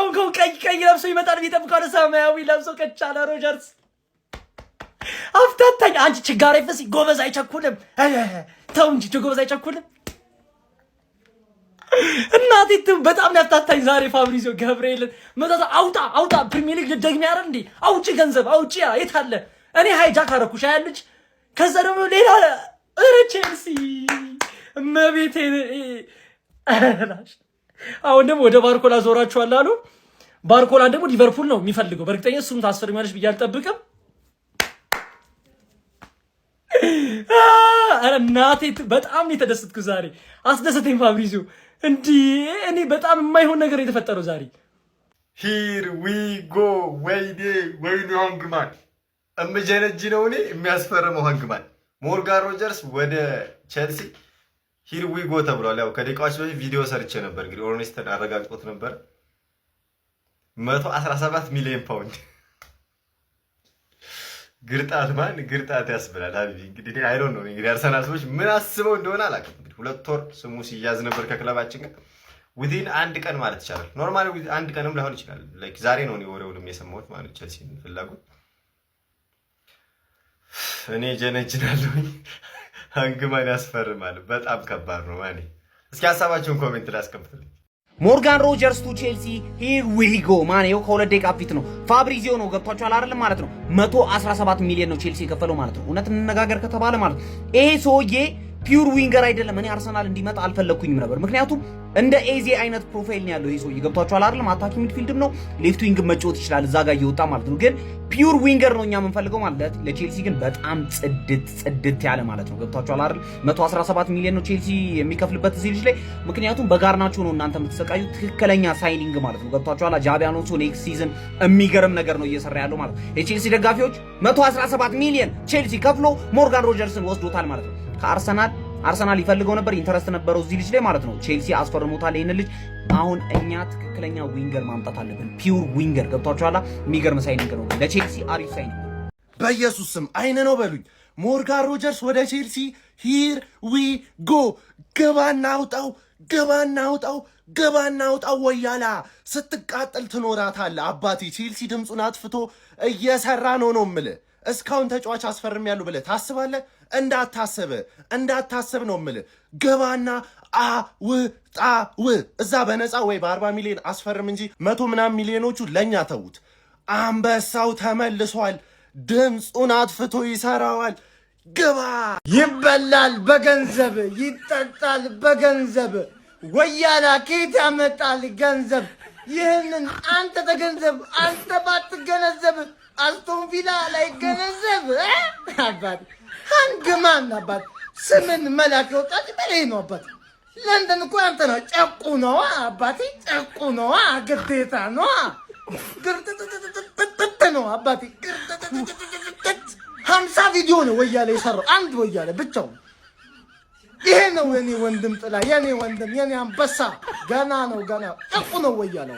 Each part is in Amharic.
አሁን ቀይ ለብሶ ይመጣል ቢጠብቀው ሰማያዊ ለብሶ ከቻለ ሮጀርስ አፍታታኝ። አንቺ ችጋር አይፈስ ጎበዝ አይቸኩልም። ተው እንጂ ጎበዝ አይቸኩልም። እናቴ በጣም ያፍታታኝ ዛሬ ፋብሪዚዮ ገብርኤልን መጣጣ አውጣ ፕሪሚየር ሊግ ደግሜ አይደል እንዴ? አውጪ ገንዘብ አውጪ። የት አለ? እኔ ሃይጃክ አረኩሽ አያልሽ። ከዛ ደግሞ ሌላ ቼልሲ መቤቴ አሁን ደግሞ ወደ ባርኮላ ዞራችኋል አሉ። ባርኮላን ደግሞ ሊቨርፑል ነው የሚፈልገው። በእርግጠኛ እሱም ታስፈርሚያለሽ ብዬ አልጠብቅም። እናቴ በጣም የተደሰትኩ ዛሬ አስደሰተኝ ፋብሪዚዮ። እንዲህ እኔ በጣም የማይሆን ነገር የተፈጠረው ዛሬ። ሂር ዊ ጎ ወይኔ ሃንግማን እምጀነጅ ነው እኔ የሚያስፈርመው ሃንግማን ሞርጋን ሮጀርስ ወደ ቼልሲ ሂር ዊ ጎ ተብሏል። ያው ከደቂቃዎች በፊት ቪዲዮ ሰርቼ ነበር። እንግዲህ ኦርኔስተን አረጋግጦት ነበር 117 ሚሊዮን ፓውንድ ግርጣት ያስብላል። ሀቢቢ እንግዲህ አይ ዶንት ኖ እንግዲህ አርሰናል ሰዎች ምን አስበው እንደሆነ አላውቅም። እንግዲህ 2 ወር ስሙ ሲያዝ ነበር ከክለባችን ጋር ዊዚን 1 ቀን ማለት ይቻላል። ኖርማሊ 1 ቀንም ላይሆን ይችላል። ላይክ ዛሬ ነው ወሬውንም የሰማሁት ማለት ቼልሲ ፍላጎት እኔ ጀነጅናለሁኝ። ሃንግማን ያስፈርማል። በጣም ከባድ ነው ማኔ። እስኪ ሀሳባችሁን ኮሜንት ላይ አስቀምጡልኝ። ሞርጋን ሮጀርስ ቱ ቼልሲ ሂር ዊ ጎ ማን ይኸው ከሁለት ደቂቃ ፊት ነው። ፋብሪዚዮ ነው ገብቷችኋል አይደለም ማለት ነው። 117 ሚሊዮን ነው ቼልሲ የከፈለው ማለት ነው። እውነት እንነጋገር ከተባለ ማለት ነው ይሄ ሰውዬ ፒውር ዊንገር አይደለም። እኔ አርሰናል እንዲመጣ አልፈለኩኝም ነበር፣ ምክንያቱም እንደ ኤዜ አይነት ፕሮፋይል ነው ያለው ይሄ ሰውዬ ገብቷችኋል አይደለም። አታኪ ሚድፊልድም ነው ሌፍት ዊንግ መጫወት ይችላል እዛ ጋር እየወጣ ማለት ነው። ግን ፒውር ዊንገር ነው እኛ የምንፈልገው ማለት ለቼልሲ ግን በጣም ጽድት ያለ ማለት ነው ገብቷችኋል አይደል። 117 ሚሊዮን ነው ቼልሲ የሚከፍልበት እዚህ ልጅ ላይ፣ ምክንያቱም በጋርናቾ ነው እናንተ የምትሰቃዩ። ትክክለኛ ሳይኒንግ ማለት ነው ገብቷችኋል። ጃቢ አሎንሶ ኔክስት ሲዝን የሚገርም ነገር ነው እየሰራ ያለው ማለት ነው። የቼልሲ ደጋፊዎች 117 ሚሊዮን ቼልሲ ከፍሎ ሞርጋን ሮጀርስን ወስዶታል ማለት ነው። ከአርሰናል ይፈልገው ነበር፣ ኢንተረስት ነበረው እዚህ ልጅ ላይ ማለት ነው። ቼልሲ አስፈርሞታል ይሄን ልጅ። አሁን እኛ ትክክለኛ ዊንገር ማምጣት አለብን፣ ፒውር ዊንገር ገብቷችኋል። የሚገርም ሳይኒንግ ነው ለቼልሲ፣ አሪፍ ሳይኒንግ። በኢየሱስ ስም አይነ ነው በሉኝ። ሞርጋን ሮጀርስ ወደ ቼልሲ ሂር ዊ ጎ። ገባና አውጣው ወያላ ስትቃጠል ትኖራታለህ አባቴ። ቼልሲ ድምፁን አጥፍቶ እየሰራ ነው የምልህ። እስካሁን ተጫዋች አስፈርም ያሉ ብለህ ታስባለህ? እንዳታስብ ነው የምልህ። ገባና አውጣው እዛ በነፃ ወይ በ40 ሚሊዮን አስፈርም እንጂ 100 ምናምን ሚሊዮኖቹ ለእኛ ተዉት። አንበሳው ተመልሷል። ድምፁን አጥፍቶ ይሰራዋል። ግባ። ይበላል በገንዘብ ይጠጣል በገንዘብ። ወያላ ከየት ያመጣል ገንዘብ? ይህንን አንተ ተገንዘብ። አንተ ባትገነዘብ አስቶን ቪላ ላይ ገነዘብ አባት ሃንግማን አባት ስምን መላክ ወጣት በላይ ነው አባት። ለንደን እኮ አንተ ነው ጨቁ ነው አባቴ፣ ጨቁ ነው ግዴታ ነው ግርጥጥጥጥጥ ነው አባቴ። ግርጥጥጥጥጥ 50 ቪዲዮ ነው ወያለ የሰራው አንድ ወያለ ብቻው። ይሄ ነው የኔ ወንድም ጥላ፣ የኔ ወንድም፣ የኔ አንበሳ። ገና ነው ጨቁ ነው ወያለው።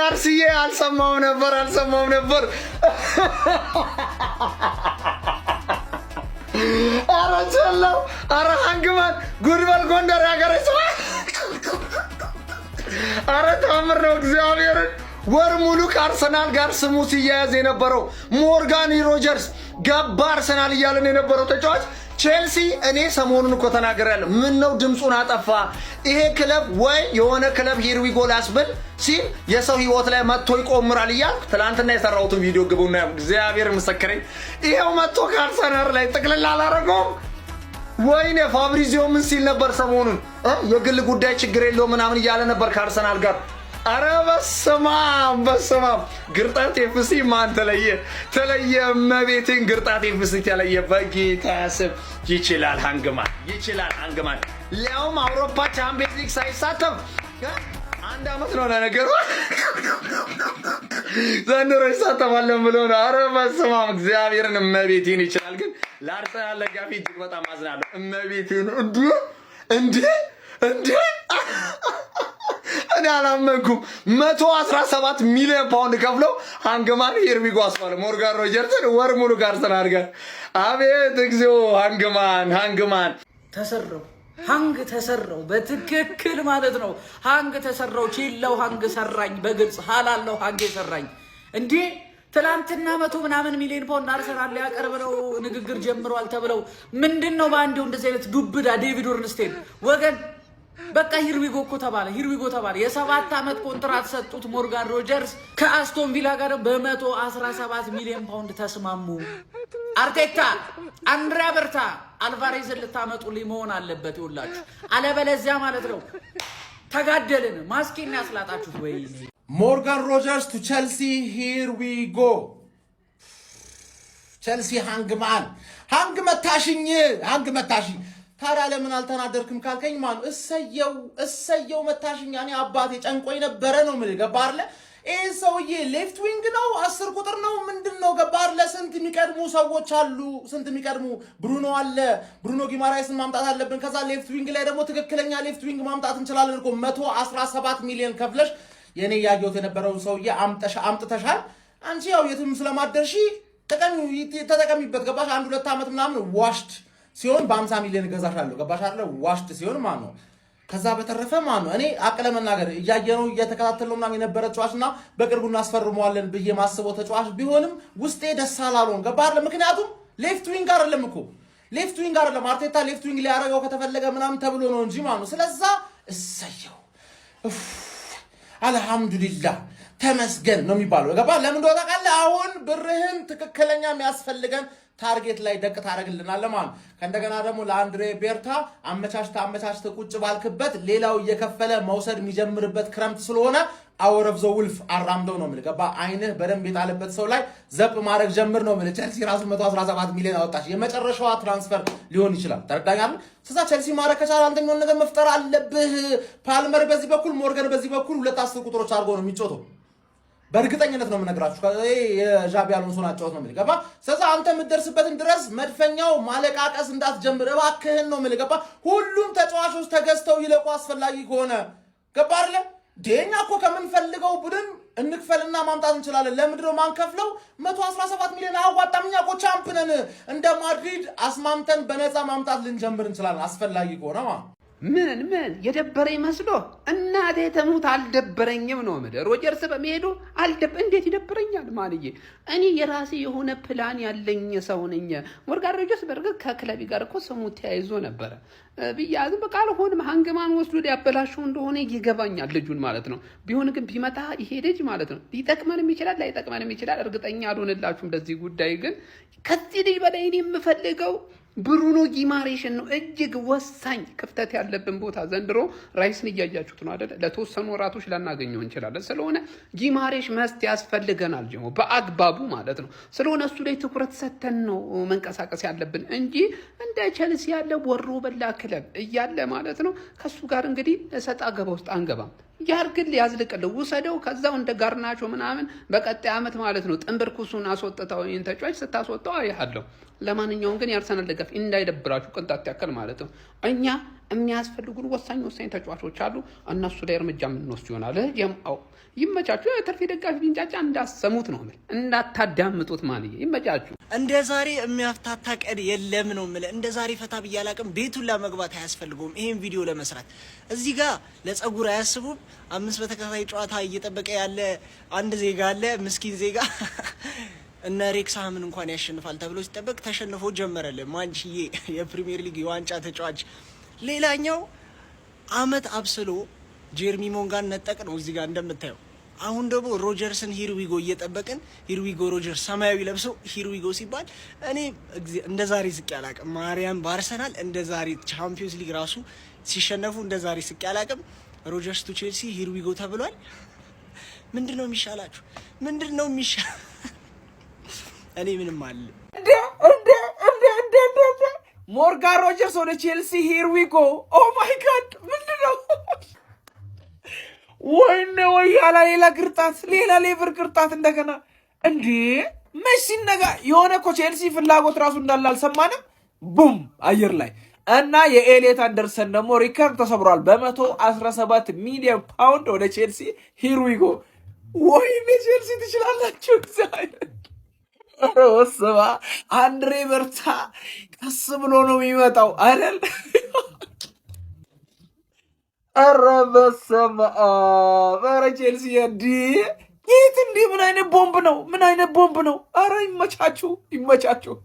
አርስዬ አልሰማው ነበር። ኧረ ቸለው፣ ኧረ ሃንግማን ጉድበል ጎንደር ያገረች። ኧረ ታምር ነው እግዚአብሔርን። ወር ሙሉ ከአርሰናል ጋር ስሙ ሲያያዝ የነበረው ሞርጋን ሮጀርስ ገባ አርሰናል እያለን የነበረው ተጫዋች ቼልሲ። እኔ ሰሞኑን እኮ ተናግሬያለሁ። ምን ነው ድምፁን አጠፋ ይሄ ክለብ? ወይ የሆነ ክለብ ሂር ዊ ጎ ላስብል ሲል የሰው ህይወት ላይ መጥቶ ይቆምራል እያልኩ ትናንትና የሰራሁትን ቪዲዮ ግቡና እግዚአብሔር ምስክሬን፣ ይሄው መጥቶ ከአርሰናል ላይ ጥቅልል አላረገውም። ወይኔ ፋብሪዚዮ ምን ሲል ነበር ሰሞኑን? የግል ጉዳይ ችግር የለው ምናምን እያለ ነበር ከአርሰናል ጋር። አረ በስማም ግርጣት ኤፍሲ ማን ተለየ እመቤቴን፣ ግርጣት ኤፍሲ ተለየ። በጌታ ስም ይችላል ሃንግማን ሊያውም አውሮፓ ቻምፒየንስ ሊግ ሳይሳተፍ 1 ዓመት ነው ለነገሩ። ዘንድሮ ይሳተፋለን ብሎ ነው። አረ በስማም እግዚአብሔርን እመቤቴን ይችላል። ግን ለአርሰናል ደጋፊ እጅግ በጣም አዝናለሁ። እመቤቴን እንዴ እኔ አላመንኩም። 117 ሚሊዮን ፓውንድ ከፍለው ሃንግማን ሂር ዊ ጎ አስባለ ሞርጋን ሮጀርስን ወር ሙሉ ከአርሰናል ጋር። አቤት እግዚኦ ሃንግማን ሃንግ ተሰራው በትክክል ማለት ነው። ሃንግ ተሰራው ቺላው ሃንግ ሰራኝ በግልጽ ሃላለው ሃንግ ሰራኝ እንዴ ትላንትና 100 ምናምን ሚሊዮን ፓውንድ አርሰናል ሊያቀርብ ነው ንግግር ጀምሯል ተብለው ምንድነው ባንዴው እንደዚህ አይነት ዱብዳ ዴቪድ ኦርንስቴን ወገን በቃ ሂርዊጎ እኮ ተባለ የ7 ዓመት ኮንትራት ሰጡት ሞርጋን ሮጀርስ ከአስቶን ቪላ ጋር በ117 ሚሊዮን ፓውንድ ተስማሙ። አርቴታ አንድሪያ በርታ አልቫሬዝን ልታመጡልኝ መሆን አለበት ይውላችሁ አለበለዚያ ማለት ነው ተጋደልን ማስኪን ያስላጣችሁት ወይ ሞርጋን ሮጀርስ ቱ ቼልሲ ሂር ዊ ጎ ቼልሲ ሃንግ መታሽኝ ታዲያ ለምን አልተናደርክም ካልከኝ ማን እሰየው መታሽኝ እኔ አባቴ ጨንቆኝ ነበረ ነው ምን ገባርለ ይሄ ሰውዬ ሌፍት ዊንግ ነው 10 ቁጥር ነው ምንድነው ገባርለ ስንት የሚቀድሙ ሰዎች አሉ ብሩኖ ጊማራይስን ማምጣት አለብን ከዛ ሌፍት ዊንግ ላይ ደግሞ ትክክለኛ ሌፍት ዊንግ ማምጣት እንችላለን እኮ 117 ሚሊዮን ከፍለሽ የኔ ያየሁት የነበረው ሰውዬ አምጥተሻል አንቺ ያው የትም ስለማደርሺ ተጠቀሚበት ገባሽ 1-2 ዓመት ምናምን ዋሽድ ሲሆን በ50 ሚሊዮን ገዛሻለሁ ገባሽ አይደል ዋሽድ ሲሆን ማን ነው ከዛ በተረፈ ማን ነው እኔ አቅለ መናገር እያየነው እየተከታተለው ምናምን የነበረ ተጫዋችና በቅርቡ እናስፈርመዋለን ብዬ ማስበው ተጫዋች ቢሆንም ውስጤ ደስ አላለውም ገባህ ምክንያቱም ሌፍት ዊንግ አይደለም አርቴታ ሌፍት ዊንግ ሊያረጋው ከተፈለገ ምናምን ተብሎ ነው እንጂ ማን ነው ስለዛ እሰየው አልহামዱሊላህ ተመስገን ነው የሚባለው ገባህ ለምን እንደሆነ ታውቃለህ አሁን ብርህን ትክክለኛ የሚያስፈልገን ታርጌት ላይ ደቅ ታረግልናል ለማን ከእንደገና ደግሞ ለአንድሬ ቤርታ አመቻችተ ቁጭ ባልክበት ሌላው እየከፈለ መውሰድ የሚጀምርበት ክረምት ስለሆነ አወረፍ ዘ ውልፍ አራምደው ነው ማለት ገባ አይንህ በደንብ የጣለበት ሰው ላይ ዘብ ማድረግ ጀምር ነው ማለት ቼልሲ ራሱ 117 ሚሊዮን አወጣች የመጨረሻዋ ትራንስፈር ሊሆን ይችላል ተረጋጋል ስለዛ ቼልሲ ማድረግ ከቻለ አንደኛው ነገር መፍጠር አለብህ ፓልመር በዚህ በኩል ሞርጋን በዚህ በኩል 2-10 ቁጥሮች አድርጎ ነው የሚጮተው በእርግጠኝነት ነው የምነግራችሁ የጃቢ አሎንሶን አጫውት ነው ማለት ገባ ስለዛ አንተ የምትደርስበትን ድረስ መድፈኛው ማለቃቀስ እንዳትጀምር እባክህን ነው ማለት ገባ ሁሉም ተጫዋቾች ተገዝተው ይለቁ አስፈላጊ ከሆነ ገባ አይደል ዴኛ እኮ ከምንፈልገው ቡድን እንክፈልና ማምጣት እንችላለን ለምንድነው ማንከፍለው 117 ሚሊዮን አዋጣምኛ እኮ ቻምፒየን እንደ ማድሪድ አስማምተን በነፃ ማምጣት ልንጀምር እንችላለን አስፈላጊ ከሆነ ምን የደበረኝ መስሎ እናቴ ተሙት አልደበረኝም ነው ማለት ሮጀርስ በመሄዱ እንዴት ይደበረኛል ማንዬ እኔ የራሴ የሆነ ፕላን ያለኝ ሰው ነኝ ሞርጋን ሮጀርስ በርግጥ ከክለብ ጋር እኮ ስሙ ተያይዞ ነበር ቢያዝም በቃ አልሆንም ሃንግማን ወስዶ ሊያበላሽው እንደሆነ ይገባኛል ልጁን ማለት ነው ቢሆን ግን ቢመጣ ይሄ ልጅ ማለት ነው ሊጠቅመንም ይችላል ላይጠቅመንም ይችላል እርግጠኛ አልሆንላችሁም በዚህ ጉዳይ ግን ከዚህ ልጅ በላይ እኔ የምፈልገው ብሩኖ ጊማሬሽን ነው እጅግ ወሳኝ ክፍተት ያለብን ቦታ ዘንድሮ ራይስን እያያችሁት ነው አይደል ለተወሰኑ ወራቶች ላናገኘው እንችላለን ስለሆነ ጊማሬሽ መስት ያስፈልገናል ጀሞ በአግባቡ ማለት ነው ስለሆነ እሱ ላይ ትኩረት ሰተን ነው መንቀሳቀስ ያለብን እንጂ እንደ ቼልሲ ያለ ወሮ በላ ክለብ እያለ ማለት ነው ከሱ ጋር እንግዲህ ሰጣ ገባ ውስጥ አንገባም ያርግል ያዝልቀለው ወሰደው ከዛው እንደ ጋርናቾ ምናምን በቀጣይ አመት ማለት ነው ጥንብርኩሱን አስወጣው ተጫዋች ስታስወጣው አይሃለሁ ለማንኛውም ግን ያርሰናል ደጋፊ እንዳይደብራችሁ ቅንጣት ያከል ማለት ነው እኛ የሚያስፈልጉን ወሳኝ ተጫዋቾች አሉ እነሱ ላይ እርምጃ ምንወስድ ይሆናል ጀምአው ይመቻችሁ የተርፌ ደጋፊ ቢንጫጫ እንዳሰሙት ነው ማለት እንዳታዳምጡት ማንዬ ይመቻችሁ እንደ ዛሬ የሚያፍታታ ቀን የለም ነው ማለት እንደ ዛሬ ፈታ ብያላቅም ቤቱን ለመግባት አያስፈልገውም ይሄን ቪዲዮ ለመስራት እዚህ ጋር ለጸጉር አያስቡም 5 በተከታታይ ጨዋታ እየጠበቀ ያለ አንድ ዜጋ አለ ምስኪን ዜጋ እና ሬክሳምን እንኳን ያሸንፋል ተብሎ ሲጠበቅ ተሸንፎ ጀመረለ ማንቺዬ የፕሪሚየር ሊግ የዋንጫ ተጫዋች ሌላኛው አመት አብስሎ ጀርሚ ሞንጋን ነጠቅ ነው እዚህ ጋር እንደምታየው አሁን ደግሞ ሮጀርስን ሂርዊጎ እየጠበቅን ሂርዊጎ ሮጀርስ ሰማያዊ ለብሶ ሂርዊጎ ሲባል እኔ እንደ ዛሬ ስቅ ያላቅም ማርያም ባርሰናል እንደ ዛሬ ቻምፒየንስ ሊግ ራሱ ሲሸነፉ እንደ ዛሬ ስቅ ያላቅም ሮጀርስ ቱ ቼልሲ ሂርዊጎ ተብሏል ምንድነው የሚሻላችሁ ምንድነው የሚሻ እኔ ምንም አለ እንደ ሞርጋን ሮጀርስ ወደ ቼልሲ ሂር ዊ ጎ ኦ ማይ ጋድ ምንድነው ወይኔ ሌላ ሌቨር ግርጣት እንደገና እንዴ መሲ ነገ የሆነ እኮ ቼልሲ ፍላጎት ራሱ እንዳለ አልሰማንም ቡም አየር ላይ እና የኤሊየት አንደርሰን ደግሞ ሪከርድ ተሰብሯል በ117 ሚሊዮን ፓውንድ ወደ ቼልሲ ሂር ዊ ጎ ወይኔ ቼልሲ ትችላላችሁ እግዚአብሔር ወስባ አንድሬ በርታ ቀስ ብሎ ነው የሚመጣው አይደል ኧረ በስመ አብ! ኧረ ቼልሲ ይህ እንዲህ ምን አይነት ቦምብ ነው? ምን አይነት ቦምብ ነው? ኧረ ይመቻችሁ፣ ይመቻችሁ።